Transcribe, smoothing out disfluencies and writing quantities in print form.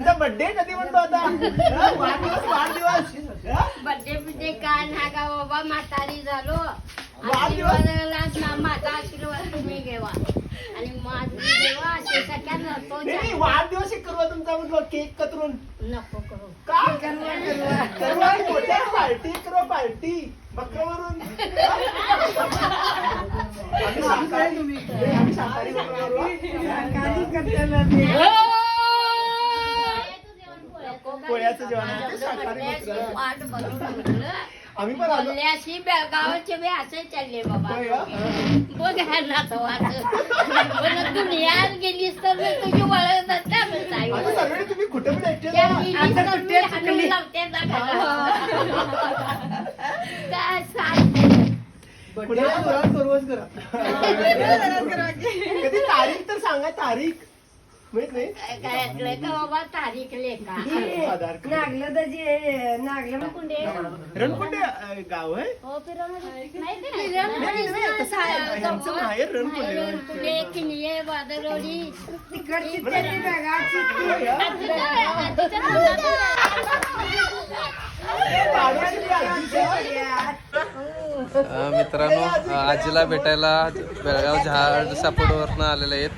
Birthday कधी म्हणतो आता? वाढदिवस बर्थडे बिड्डे काय ना का बाबा, म्हातारी झालो. वाढदिवस. माझा आशीर्वाद तुम्ही घेवा आणि माझी देवा असे सगळ्यांना जातो. नाही, वाढदिवस एक करू तुमचा म्हटलं केक कतरून नको करू. का मोठ्या पार्टी करू पार्टी बकरावरून आम्ही शाकाहारी पोळ्याचं जेवण आहे, शाकाहारी बकरं. वाट बघून म्हटलं आम्ही पण आलो. बोलल्याशी गावाचे बी असे चालले बाबा. होय का? बघ ह्यांना तो पण दुनियात गेलीस तर मी तुझी वळत आता सगळे तुम्ही कुठे पण एकटे काय पुढे सुरुवात करा. कधी तारीख तर सांगा, तारीख माहित नाही. काय का बाबा तारीख लेखा आधार कार्ड. रणकुंडे गाव आहे. हो आमचं माहेर रणकुंडे. किनिये बादरोडी मित्रांनो, आजीला भेटायला बेळगाव झाड सापडवरनं आलेले आहेत.